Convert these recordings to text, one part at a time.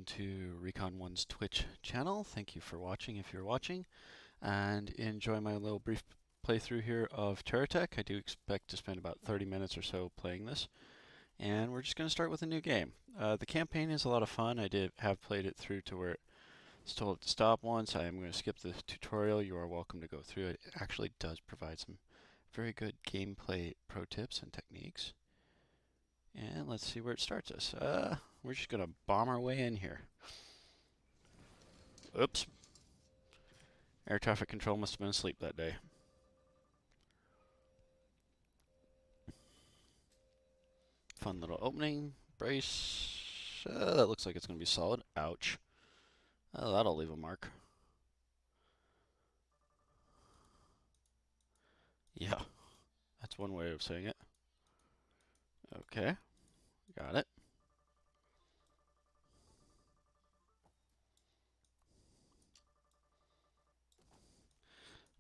welcome to Recon1's Twitch channel. Thank you for watching if you're watching, and enjoy my little brief playthrough here of Terratech. I do expect to spend about 30 minutes or so playing this, and we're just going to start with a new game. The campaign is a lot of fun. I have played it through to where it's told to stop once. I am going to skip the tutorial. You are welcome to go through it. It actually does provide some very good gameplay pro tips and techniques. And let's see where it starts us. We're just going to bomb our way in here. Oops. Air traffic control must have been asleep that day. Fun little opening. Brace. That looks like it's going to be solid. Ouch. That'll leave a mark. Yeah. That's one way of saying it. Okay. Got it.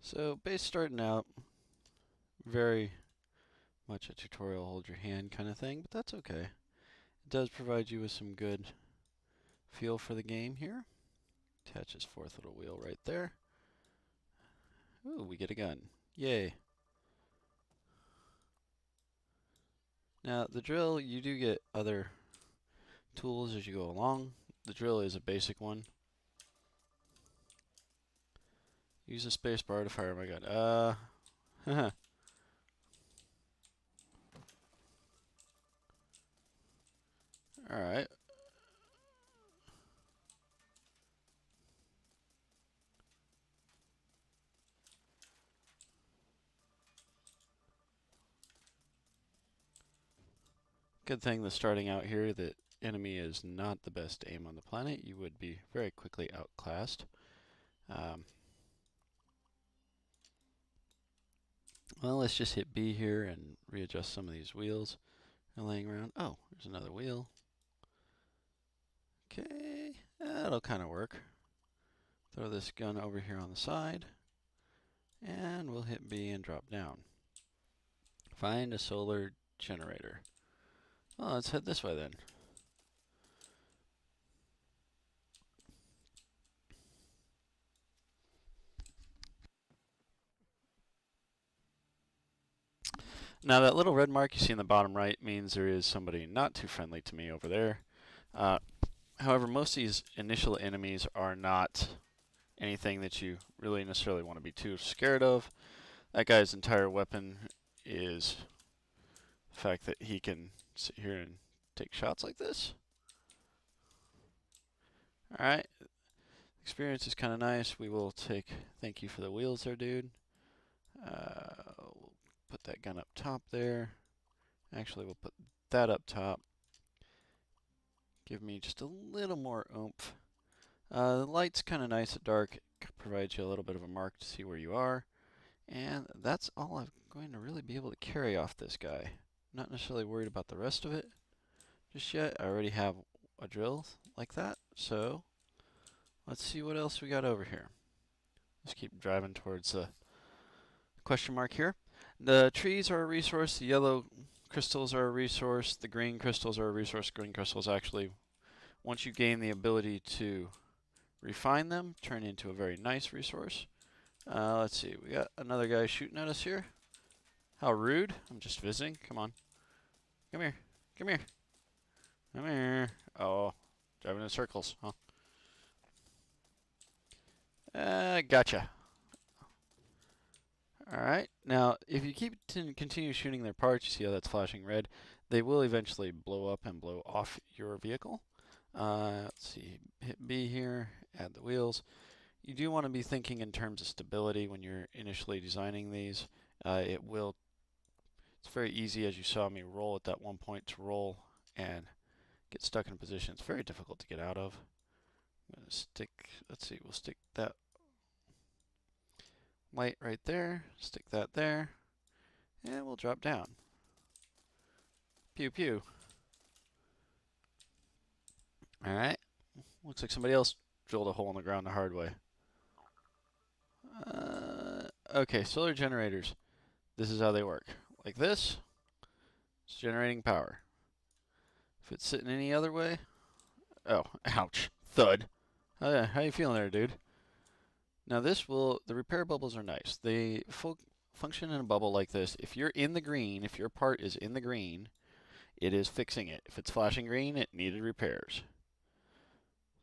So, base starting out, very much a tutorial hold your hand kind of thing, but that's okay. It does provide you with some good feel for the game here. Attach this fourth little wheel right there. Ooh, we get a gun. Yay. Now, the drill, you do get other tools as you go along. The drill is a basic one. Use the space bar to fire my gun. Alright. Good thing that starting out here, the enemy is not the best aim on the planet. You would be very quickly outclassed. Well, let's just hit B here and readjust some of these wheels laying around. Oh, there's another wheel. Okay, that'll kind of work. Throw this gun over here on the side, and we'll hit B and drop down. Find a solar generator. Well, let's head this way then. Now that little red mark you see in the bottom right means there is somebody not too friendly to me over there. However, most of these initial enemies are not anything that you really necessarily want to be too scared of. That guy's entire weapon is the fact that he can sit here and take shots like this. Alright, experience is kind of nice. We will take, thank you for the wheels there, dude. We'll put that gun up top there. Actually, we'll put that up top. Give me just a little more oomph. The light's kind of nice at dark. It provides you a little bit of a mark to see where you are. And that's all I'm going to really be able to carry off this guy. Not necessarily worried about the rest of it just yet. I already have a drill like that. So let's see what else we got over here. Let's keep driving towards the question mark here. The trees are a resource. The yellow crystals are a resource. The green crystals are a resource. Green crystals actually, once you gain the ability to refine them, turn into a very nice resource. Let's see. We got another guy shooting at us here. How rude. I'm just visiting. Come on. Come here. Come here. Come here. Oh, driving in circles, huh? Gotcha. Alright, now if you continue shooting their parts, you see how that's flashing red, they will eventually blow up and blow off your vehicle. Let's see, hit B here, add the wheels. You do want to be thinking in terms of stability when you're initially designing these. It's very easy, as you saw me roll at that one point, to roll and get stuck in a position. It's very difficult to get out of. I'm going to stick, let's see, we'll stick that light right there, stick that there, and we'll drop down. Pew pew. Alright, looks like somebody else drilled a hole in the ground the hard way. Okay, solar generators. This is how they work. Like this, it's generating power. If it's sitting any other way, oh, ouch. Thud. How you feeling there, dude? Now the repair bubbles are nice. They function in a bubble like this. If you're in the green, if your part is in the green, it is fixing it. If it's flashing green, it needed repairs.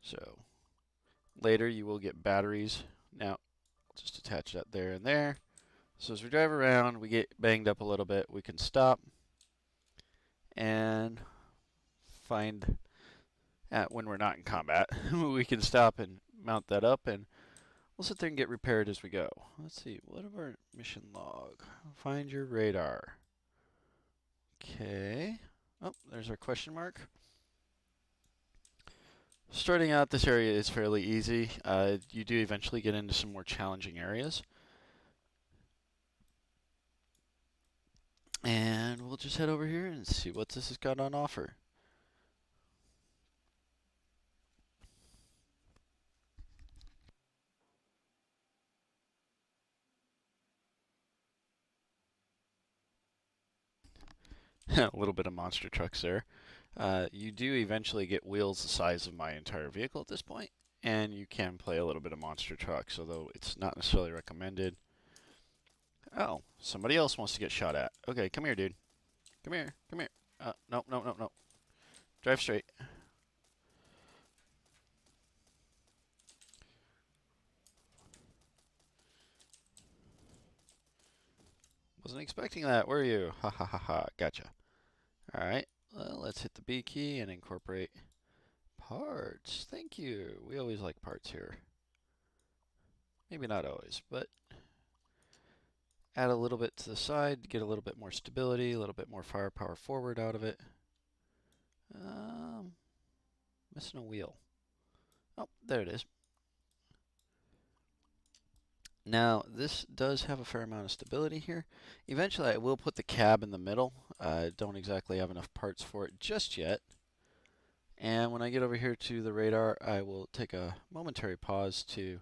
So later you will get batteries. Now, I'll just attach that there and there. So as we drive around, we get banged up a little bit. We can stop and find, when we're not in combat, we can stop and mount that up, and we'll sit there and get repaired as we go. Let's see, what of our mission log? Find your radar. Okay. Oh, there's our question mark. Starting out, this area is fairly easy. You do eventually get into some more challenging areas. And we'll just head over here and see what this has got on offer. A little bit of monster trucks there. You do eventually get wheels the size of my entire vehicle at this point, and you can play a little bit of monster trucks, although it's not necessarily recommended. Oh, somebody else wants to get shot at. Okay, come here, dude. Come here, come here. No, no, no, no. Drive straight. Wasn't expecting that, were you? Ha ha ha ha, gotcha. Alright, well, let's hit the B key and incorporate parts. Thank you. We always like parts here. Maybe not always, but add a little bit to the side, get a little bit more stability, a little bit more firepower forward out of it. Missing a wheel. Oh, there it is. Now, this does have a fair amount of stability here. Eventually, I will put the cab in the middle. I don't exactly have enough parts for it just yet. And when I get over here to the radar, I will take a momentary pause to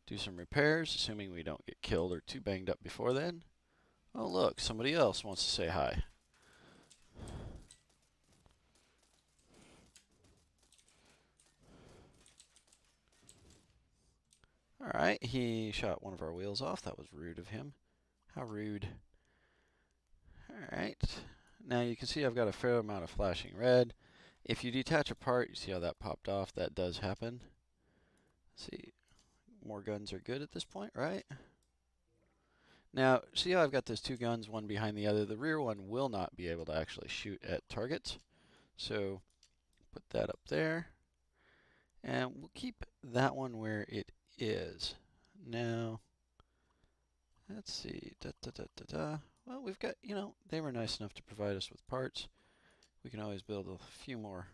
do some repairs, assuming we don't get killed or too banged up before then. Oh, look, somebody else wants to say hi. Alright, he shot one of our wheels off. That was rude of him. How rude. Alright, now you can see I've got a fair amount of flashing red. If you detach a part, you see how that popped off? That does happen. Let's see, more guns are good at this point, right? Now, see how I've got those two guns, one behind the other? The rear one will not be able to actually shoot at targets. So, put that up there. And we'll keep that one where it is. Now, let's see. Well, we've got, they were nice enough to provide us with parts. We can always build a few more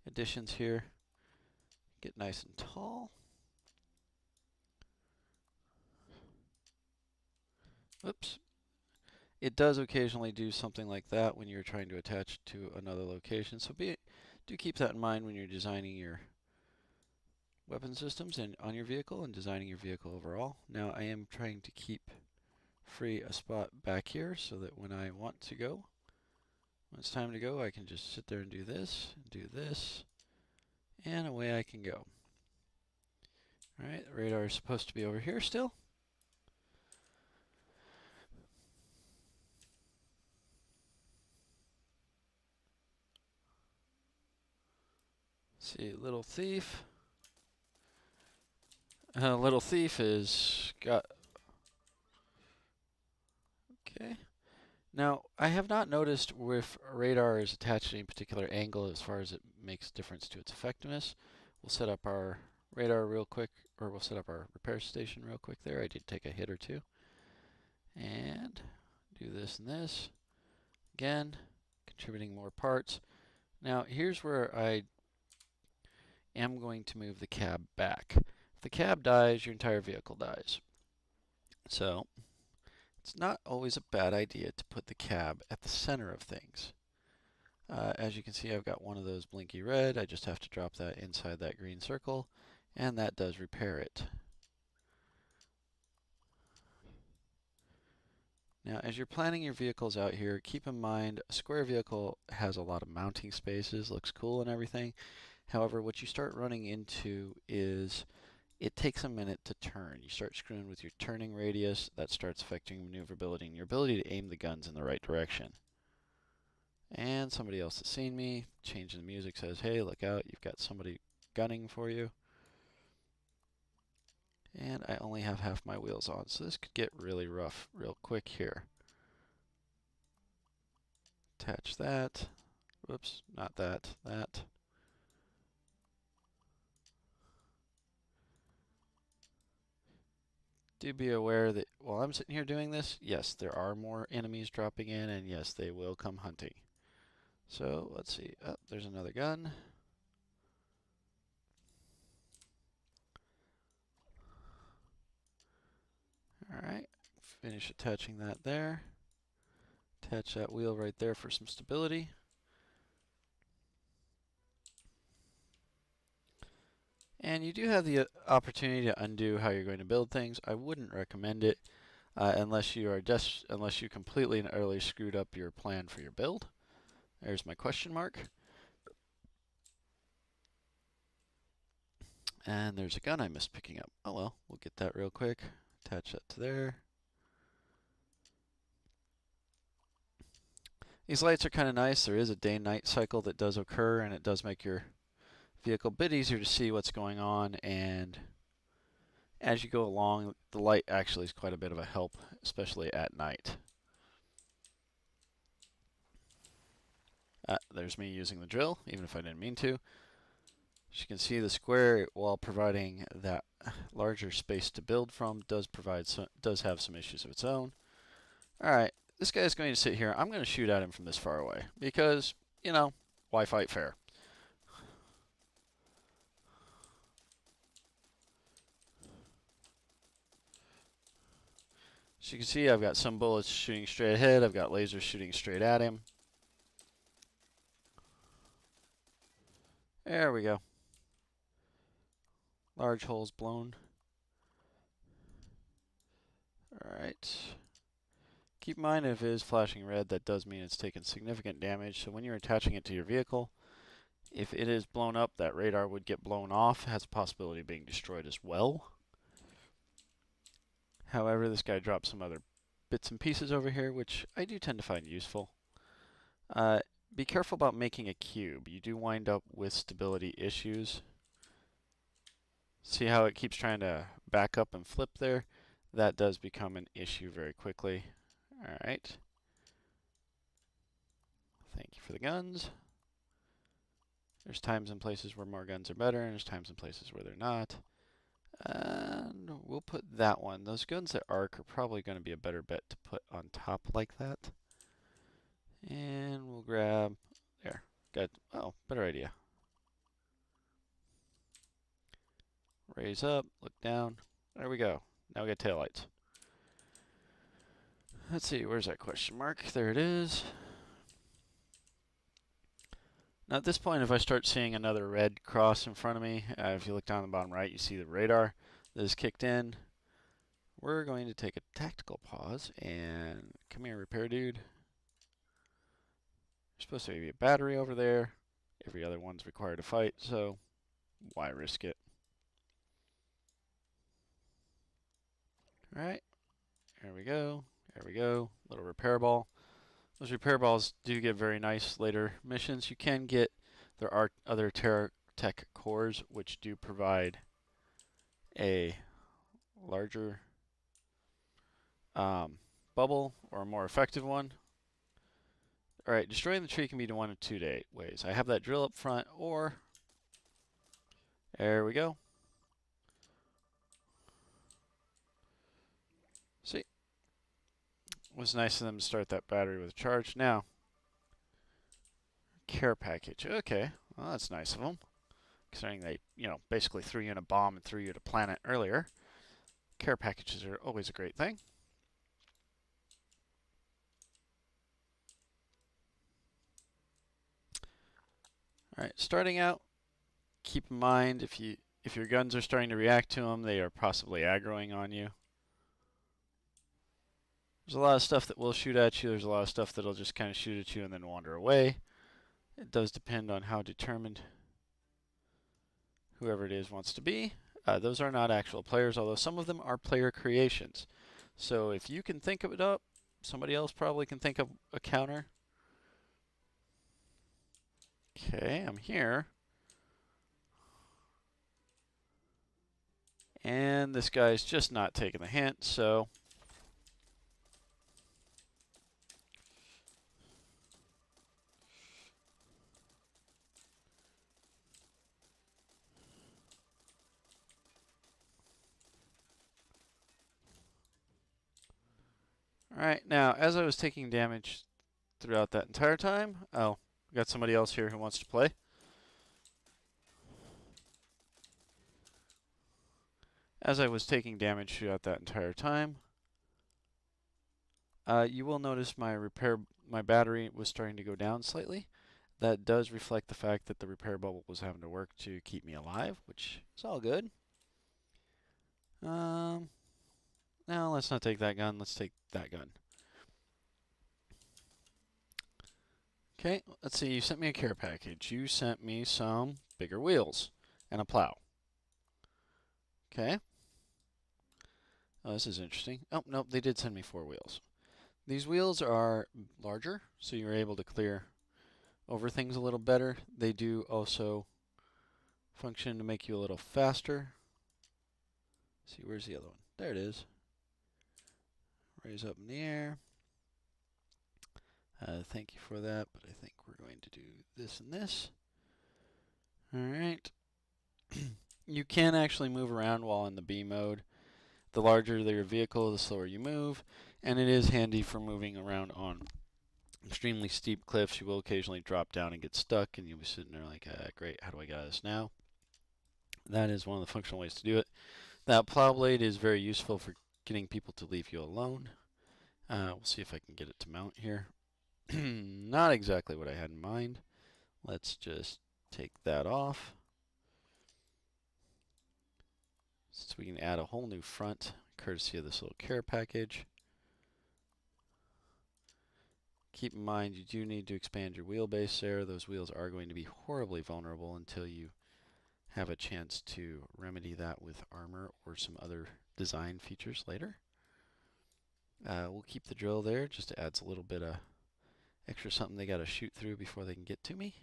additions here. Get nice and tall. Oops. It does occasionally do something like that when you're trying to attach to another location. So do keep that in mind when you're designing your weapon systems and on your vehicle and designing your vehicle overall. Now I am trying to keep free a spot back here so that when I want to go, when it's time to go, I can just sit there and do this, and away I can go. Alright, the radar is supposed to be over here still. See, little thief. Little thief is got. Okay. Now, I have not noticed if radar is attached to any particular angle as far as it makes difference to its effectiveness. We'll set up our radar real quick, or we'll set up our repair station real quick there. I did take a hit or two. And do this and this. Again, contributing more parts. Now, here's where I am going to move the cab back. If the cab dies, your entire vehicle dies. So, it's not always a bad idea to put the cab at the center of things. As you can see, I've got one of those blinky red. I just have to drop that inside that green circle, and that does repair it. Now, as you're planning your vehicles out here, keep in mind a square vehicle has a lot of mounting spaces, looks cool and everything. However, what you start running into is it takes a minute to turn. You start screwing with your turning radius. That starts affecting maneuverability and your ability to aim the guns in the right direction. And somebody else has seen me. Changing the music says, hey, look out, you've got somebody gunning for you. And I only have half my wheels on, so this could get really rough real quick here. Attach that. Whoops, not that, that. Do be aware that while I'm sitting here doing this, yes, there are more enemies dropping in, and yes, they will come hunting. So let's see. Oh, there's another gun. Alright, finish attaching that there. Attach that wheel right there for some stability. And you do have the opportunity to undo how you're going to build things. I wouldn't recommend it unless you completely and utterly screwed up your plan for your build. There's my question mark. And there's a gun I missed picking up. Oh well, we'll get that real quick. Attach that to there. These lights are kind of nice. There is a day-night cycle that does occur, and it does make your vehicle a bit easier to see what's going on. And as you go along, the light actually is quite a bit of a help, especially at night. There's me using the drill, even if I didn't mean to. As you can see, the square, while providing that larger space to build from, does have some issues of its own. All right, this guy's going to sit here. I'm going to shoot at him from this far away because, you know, why fight fair? As you can see, I've got some bullets shooting straight ahead. I've got lasers shooting straight at him. There we go. Large holes blown. Alright. Keep in mind if it is flashing red, that does mean it's taken significant damage. So when you're attaching it to your vehicle, if it is blown up, that radar would get blown off. It has a possibility of being destroyed as well. However, this guy dropped some other bits and pieces over here, which I do tend to find useful. Be careful about making a cube. You do wind up with stability issues. See how it keeps trying to back up and flip there? That does become an issue very quickly. Alright. Thank you for the guns. There's times and places where more guns are better, and there's times and places where they're not. And we'll put that one. Those guns that arc are probably going to be a better bet to put on top like that. And we'll grab, there, got, oh, better idea. Raise up, look down, there we go. Now we got taillights. Let's see, where's that question mark? There it is. Now at this point, if I start seeing another red cross in front of me, if you look down the bottom right, you see the radar that is kicked in. We're going to take a tactical pause and come here, repair dude. There's supposed to be a battery over there. Every other one's required to fight, so why risk it? Alright, there we go. There we go. Little repair ball. Those repair balls do get very nice later missions. You can get, there are other Terratech cores which do provide a larger bubble or a more effective one. Alright, destroying the tree can be done one of two ways. I have that drill up front, or there we go. See? It was nice of them to start that battery with a charge. Now, care package. Okay, well that's nice of them. Considering they, basically threw you in a bomb and threw you at a planet earlier. Care packages are always a great thing. Alright, starting out, keep in mind if your guns are starting to react to them, they are possibly aggroing on you. There's a lot of stuff that will shoot at you. There's a lot of stuff that'll just kind of shoot at you and then wander away. It does depend on how determined whoever it is wants to be. Those are not actual players, although some of them are player creations. So if you can think of it up, somebody else probably can think of a counter. Okay, I'm here. And this guy's just not taking the hint, so alright, now as I was taking damage throughout that entire time, oh, we got somebody else here who wants to play. As I was taking damage throughout that entire time, you will notice my battery was starting to go down slightly. That does reflect the fact that the repair bubble was having to work to keep me alive, which is all good. Now let's not take that gun, let's take that gun. Okay, let's see, you sent me a care package. You sent me some bigger wheels and a plow. Okay. Oh, this is interesting. Oh, nope, they did send me 4 wheels. These wheels are larger, so you're able to clear over things a little better. They do also function to make you a little faster. Let's see, where's the other one? There it is. Raise up in the air. Thank you for that, but I think we're going to do this and this. Alright. You can actually move around while in the B mode. The larger your vehicle, the slower you move, and it is handy for moving around on extremely steep cliffs. You will occasionally drop down and get stuck, and you'll be sitting there like, great, how do I get out of this now? That is one of the functional ways to do it. That plow blade is very useful for getting people to leave you alone. We'll see if I can get it to mount here. Not exactly what I had in mind. Let's just take that off. So we can add a whole new front, courtesy of this little care package. Keep in mind you do need to expand your wheelbase there. Those wheels are going to be horribly vulnerable until you have a chance to remedy that with armor or some other design features later. We'll keep the drill there, just adds a little bit of extra something they got to shoot through before they can get to me.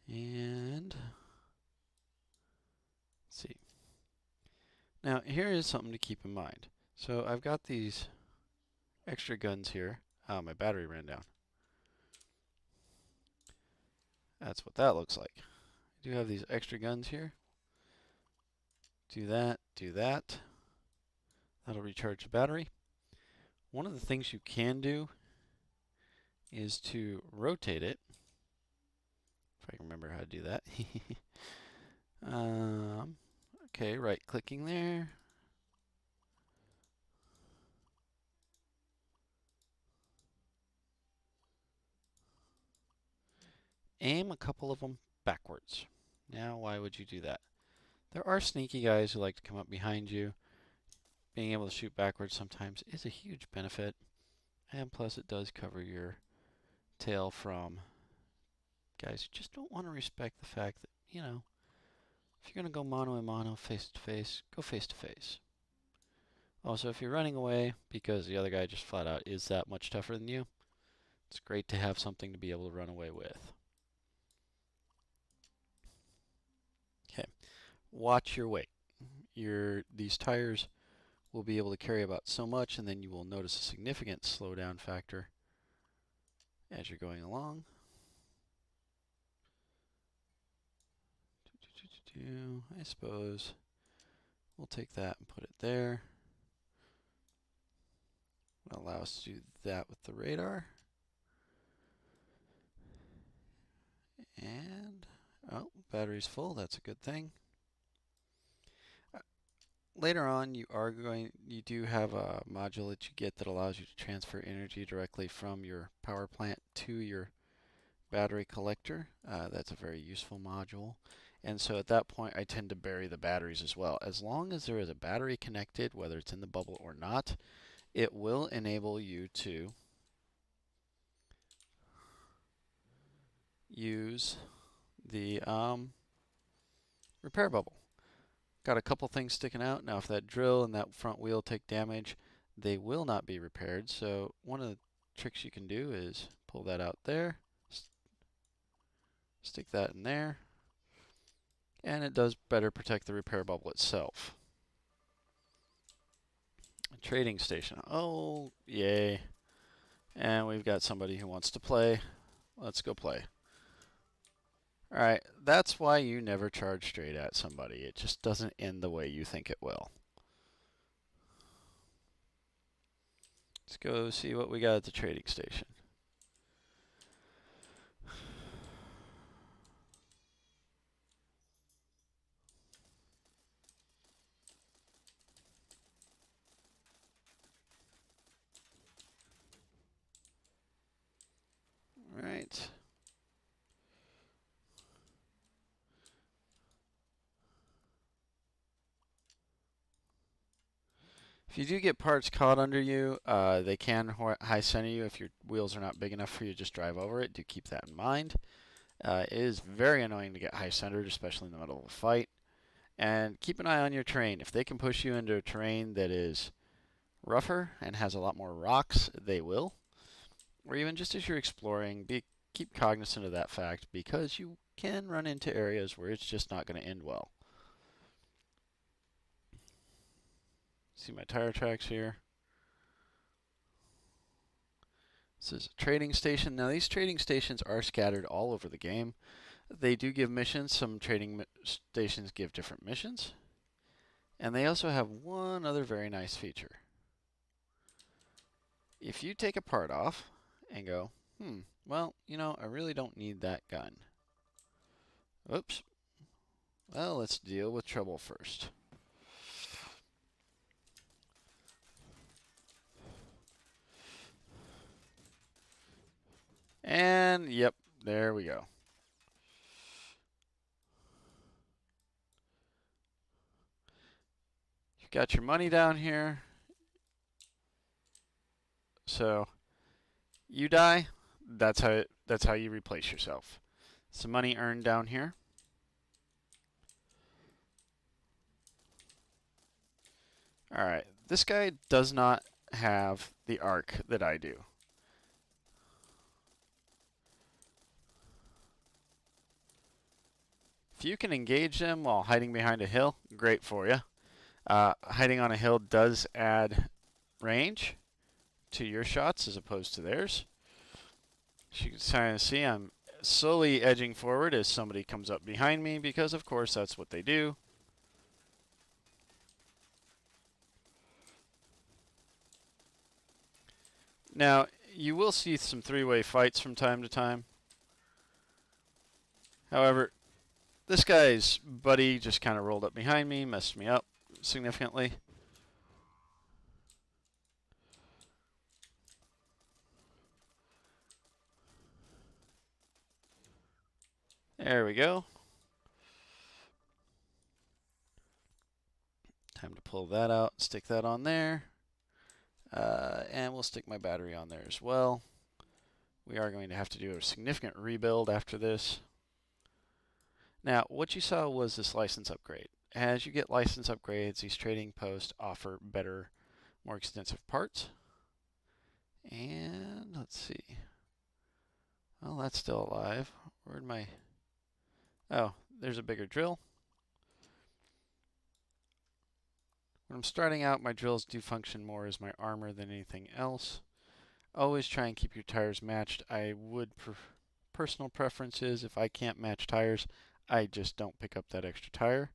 And let's see. Now here is something to keep in mind. So I've got these extra guns here. Oh, my battery ran down. That's what that looks like. I do have these extra guns here. Do that, do that. That'll recharge the battery. One of the things you can do is to rotate it. If I can remember how to do that. Okay, right clicking there. Aim a couple of them backwards. Now, why would you do that? There are sneaky guys who like to come up behind you. Being able to shoot backwards sometimes is a huge benefit. And plus it does cover your tail from guys who just don't want to respect the fact that, you know, if you're going to go mano a mano, face to face, go face to face. Also, if you're running away because the other guy just flat out is that much tougher than you, it's great to have something to be able to run away with. Okay, watch your weight. These tires will be able to carry about so much, and then you will notice a significant slowdown factor as you're going along. I suppose we'll take that and put it there. It'll allow us to do that with the radar. And, oh, battery's full, that's a good thing. Later on, you do have a module that you get that allows you to transfer energy directly from your power plant to your battery collector. That's a very useful module. And so at that point, I tend to bury the batteries as well. As long as there is a battery connected, whether it's in the bubble or not, it will enable you to use the repair bubble. Got a couple things sticking out. Now if that drill and that front wheel take damage, they will not be repaired. So one of the tricks you can do is pull that out there, stick that in there, and it does better protect the repair bubble itself. Trading station. Oh, yay. And we've got somebody who wants to play. Let's go play. Alright, that's why you never charge straight at somebody. It just doesn't end the way you think it will. Let's go see what we got at the trading station. Alright. If you do get parts caught under you, they can high center you. If your wheels are not big enough for you to just drive over it, do keep that in mind. It is very annoying to get high centered, especially in the middle of a fight. And keep an eye on your terrain. If they can push you into a terrain that is rougher and has a lot more rocks, they will. Or even just as you're exploring, keep cognizant of that fact because you can run into areas where it's just not going to end well. See my tire tracks here. This is a trading station. Now these trading stations are scattered all over the game. They do give missions. Some trading stations give different missions. And they also have one other very nice feature. If you take a part off and go, well, you know, I really don't need that gun. Oops. Well, let's deal with trouble first. And, yep, there we go. You've got your money down here. So, you die, that's how you replace yourself. Some money earned down here. Alright, this guy does not have the arc that I do. If you can engage them while hiding behind a hill, great for you. Hiding on a hill does add range to your shots as opposed to theirs. As you can kind of see, I'm slowly edging forward as somebody comes up behind me because, of course, that's what they do. Now, you will see some three-way fights from time to time. However, this guy's buddy just kind of rolled up behind me, messed me up significantly. There we go. Time to pull that out, stick that on there. And we'll stick my battery on there as well. We are going to have to do a significant rebuild after this. Now, what you saw was this license upgrade. As you get license upgrades, these trading posts offer better, more extensive parts. And let's see. Well, that's still alive. Where'd my... Oh, there's a bigger drill. When I'm starting out, my drills do function more as my armor than anything else. Always try and keep your tires matched. I would personal preferences, if I can't match tires, I just don't pick up that extra tire.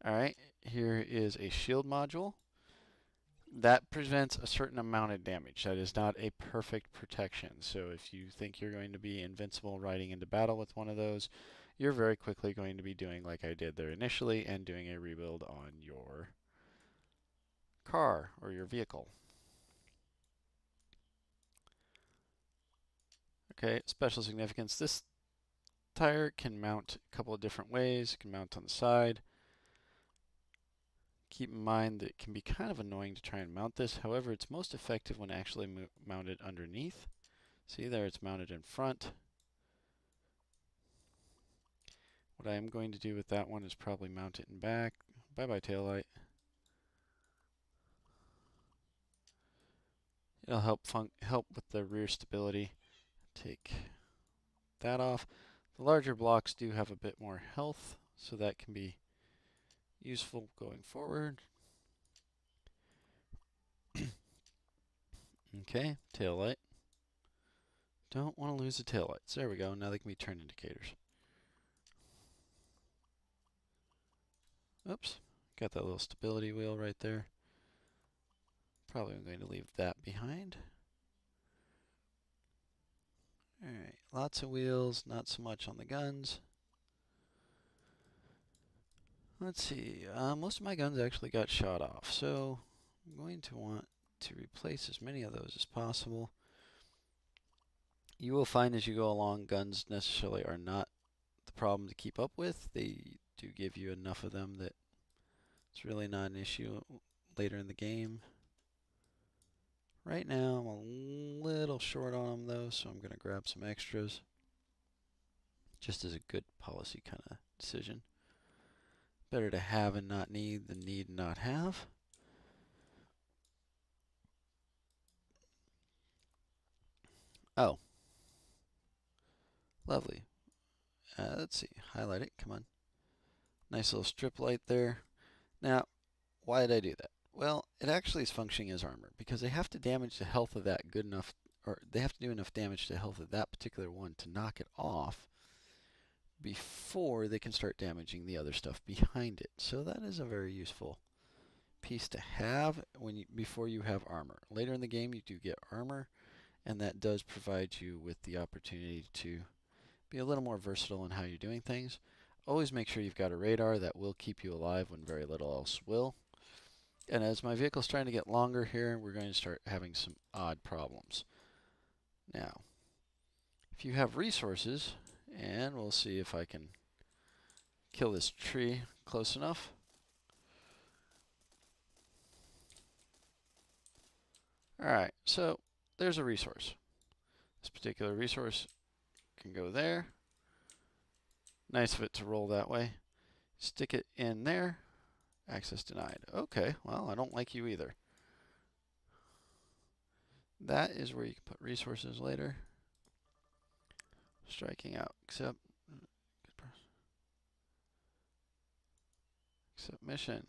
Alright, here is a shield module. That prevents a certain amount of damage. That is not a perfect protection. So if you think you're going to be invincible riding into battle with one of those, you're very quickly going to be doing like I did there initially and doing a rebuild on your car or your vehicle. Okay, special significance. This tire can mount a couple of different ways. It can mount on the side. Keep in mind that it can be kind of annoying to try and mount this. However, it's most effective when actually mounted underneath. See there, it's mounted in front. What I am going to do with that one is probably mount it in back. Bye-bye taillight. It'll help with the rear stability. Take that off. The larger blocks do have a bit more health, so that can be useful going forward. Okay, tail light. Don't want to lose the tail lights. There we go. Now they can be turn indicators. Oops, got that little stability wheel right there. Probably I'm going to leave that behind. Alright, lots of wheels, not so much on the guns. Let's see, most of my guns actually got shot off, so I'm going to want to replace as many of those as possible. You will find as you go along, guns necessarily are not the problem to keep up with. They do give you enough of them that it's really not an issue later in the game. Right now, I'm a little short on them though, so I'm going to grab some extras. Just as a good policy kind of decision. Better to have and not need than need and not have. Oh. Lovely. Let's see. Highlight it. Come on. Nice little strip light there. Now, why did I do that? Well, it actually is functioning as armor because they have to damage the health of that good enough, or they have to do enough damage to the health of that particular one to knock it off before they can start damaging the other stuff behind it. So that is a very useful piece to have before you have armor. Later in the game, you do get armor, and that does provide you with the opportunity to be a little more versatile in how you're doing things. Always make sure you've got a radar that will keep you alive when very little else will. And as my vehicle's trying to get longer here, we're going to start having some odd problems. Now, if you have resources, and we'll see if I can kill this tree close enough. Alright, so there's a resource. This particular resource can go there. Nice of it to roll that way. Stick it in there. Access denied. Okay, well, I don't like you either. That is where you can put resources later. Striking out. Accept mission.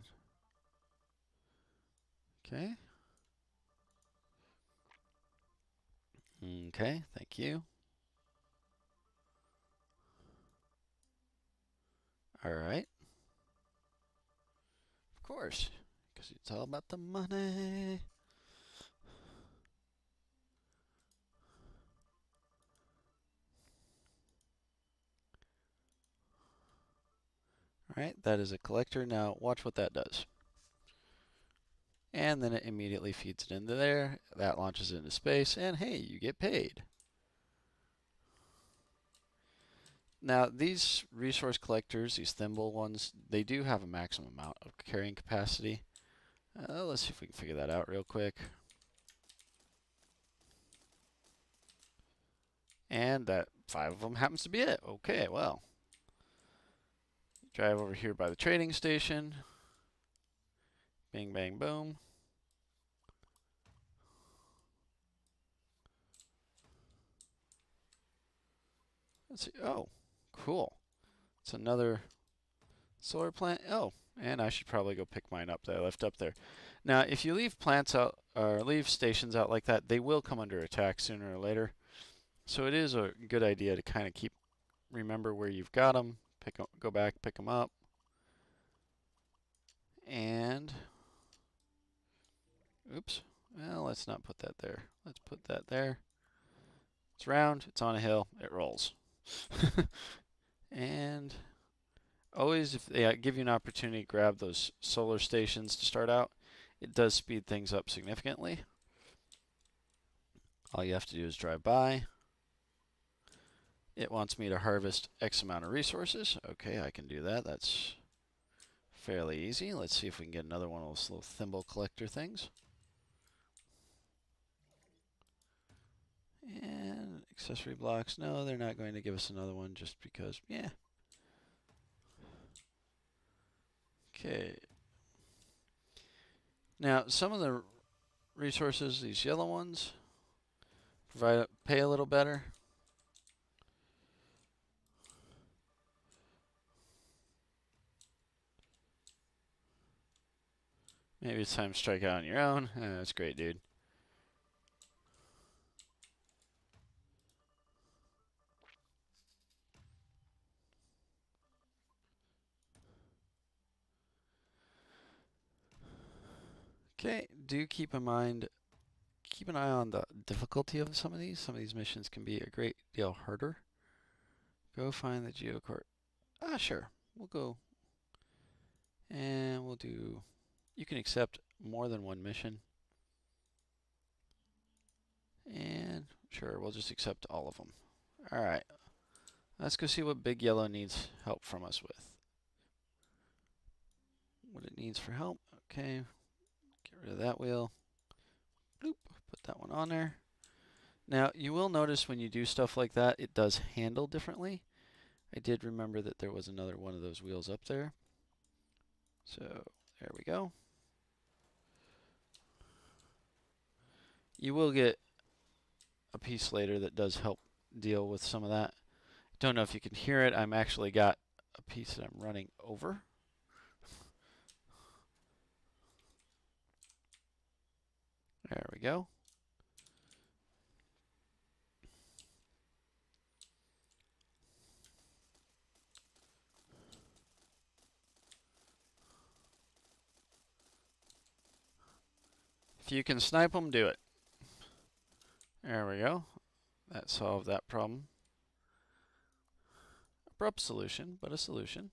Okay. Okay, thank you. Alright. Of course, because it's all about the money. Alright, that is a collector. Now watch what that does. And then it immediately feeds it into there. That launches it into space, and hey, you get paid. Now, these resource collectors, these thimble ones, they do have a maximum amount of carrying capacity. Let's see if we can figure that out real quick. And that 5 of them happens to be it. Okay, well. Drive over here by the trading station. Bing, bang, boom. Let's see. Oh, cool. It's another solar plant. Oh, and I should probably go pick mine up that I left up there. Now, if you leave plants out or leave stations out like that, they will come under attack sooner or later. So it is a good idea to kind of remember where you've got them, go back, pick them up, and oops. Well, let's not put that there. Let's put that there. It's round. It's on a hill. It rolls. And always, if they give you an opportunity, grab those solar stations to start out. It does speed things up significantly. All you have to do is drive by. It wants me to harvest X amount of resources. Okay, I can do that. That's fairly easy. Let's see if we can get another one of those little thimble collector things. And accessory blocks. No, they're not going to give us another one just because, yeah. Okay. Now, some of the resources, these yellow ones, pay a little better. Maybe it's time to strike out on your own. That's great, dude. Okay, do keep in mind, keep an eye on the difficulty of some of these. Some of these missions can be a great deal harder. Go find the geocord. Sure. We'll go and we'll do, you can accept more than one mission. And sure, we'll just accept all of them. All right. Let's go see what Big Yellow needs help from us with. What it needs for help. Okay. Get rid of that wheel. Bloop. Put that one on there. Now, you will notice when you do stuff like that, it does handle differently. I did remember that there was another one of those wheels up there. So, there we go. You will get a piece later that does help deal with some of that. Don't know if you can hear it. I'm actually got a piece that I'm running over. There we go. If you can snipe them, do it. There we go. That solved that problem. Abrupt solution, but a solution.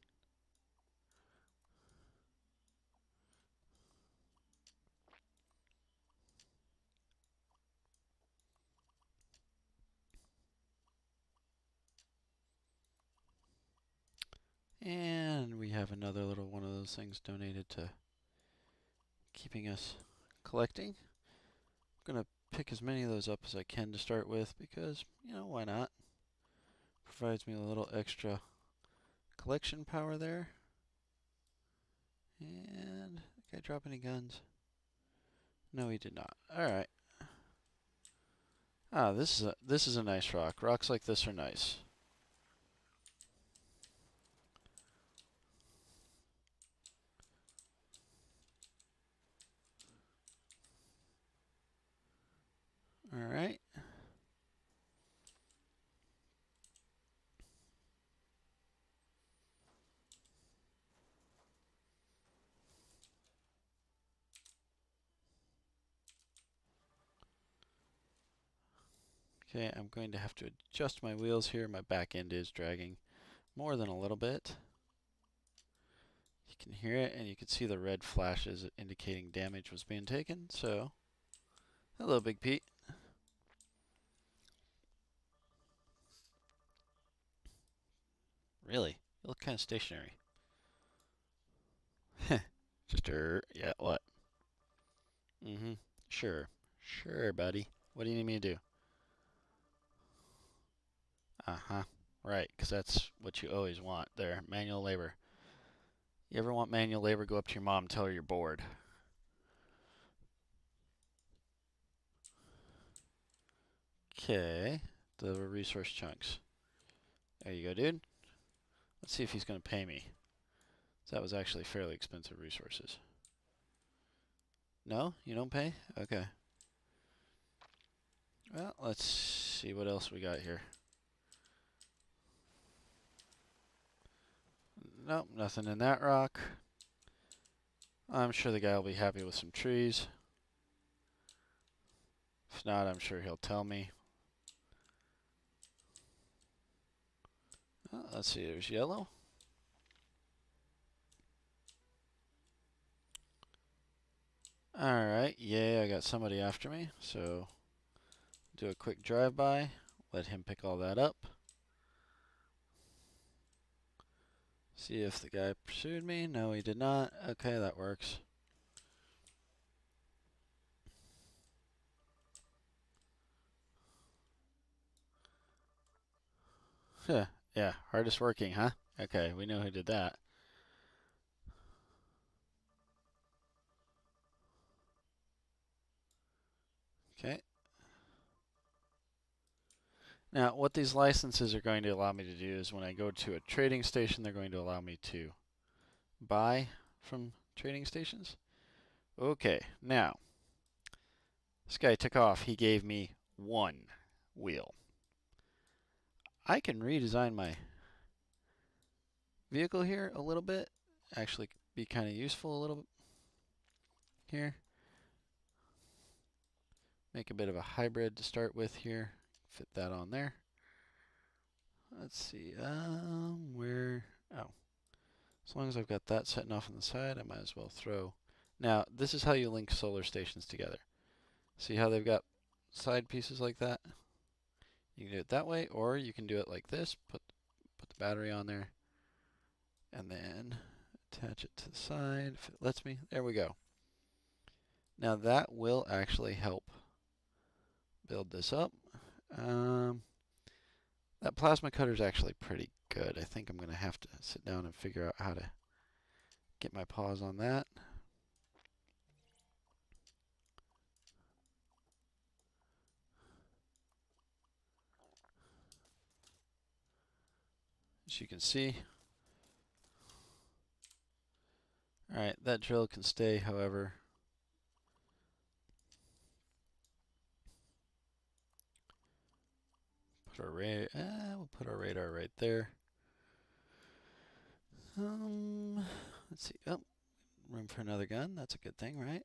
And we have another little one of those things donated to keeping us collecting. I'm going to pick as many of those up as I can to start with because, you know, why not? Provides me a little extra collection power there. And did the guy drop any guns? No, he did not. All right. This is a nice rock. Rocks like this are nice. All right. Okay, I'm going to have to adjust my wheels here. My back end is dragging more than a little bit. You can hear it, and you can see the red flashes indicating damage was being taken. So, hello, Big Pete. Really? You look kind of stationary. Just yeah, what? Mm-hmm. Sure. Sure, buddy. What do you need me to do? Uh-huh. Right, because that's what you always want there. Manual labor. You ever want manual labor, go up to your mom and tell her you're bored. Okay. The resource chunks. There you go, dude. Let's see if he's going to pay me. That was actually fairly expensive resources. No? You don't pay? Okay. Well, let's see what else we got here. Nope, nothing in that rock. I'm sure the guy will be happy with some trees. If not, I'm sure he'll tell me. Let's see, there's yellow. Alright, yay, I got somebody after me, so do a quick drive-by, let him pick all that up. See if the guy pursued me. No, he did not. Okay, that works. Yeah, hardest working, huh? Okay, we know who did that. Now, what these licenses are going to allow me to do is when I go to a trading station, they're going to allow me to buy from trading stations. Okay, now, this guy took off. He gave me 1 wheel. I can redesign my vehicle here a little bit. Actually be kind of useful a little bit here. Make a bit of a hybrid to start with here. Fit that on there. Let's see, where, oh. As long as I've got that setting off on the side, I might as well throw. Now, this is how you link solar stations together. See how they've got side pieces like that? You can do it that way, or you can do it like this. Put the battery on there, and then attach it to the side if it lets me. There we go. Now that will actually help build this up. That plasma cutter is actually pretty good. I think I'm going to have to sit down and figure out how to get my paws on that. As you can see. Alright, that drill can stay, however. We'll put our radar right there. Let's see. Oh, room for another gun. That's a good thing, right?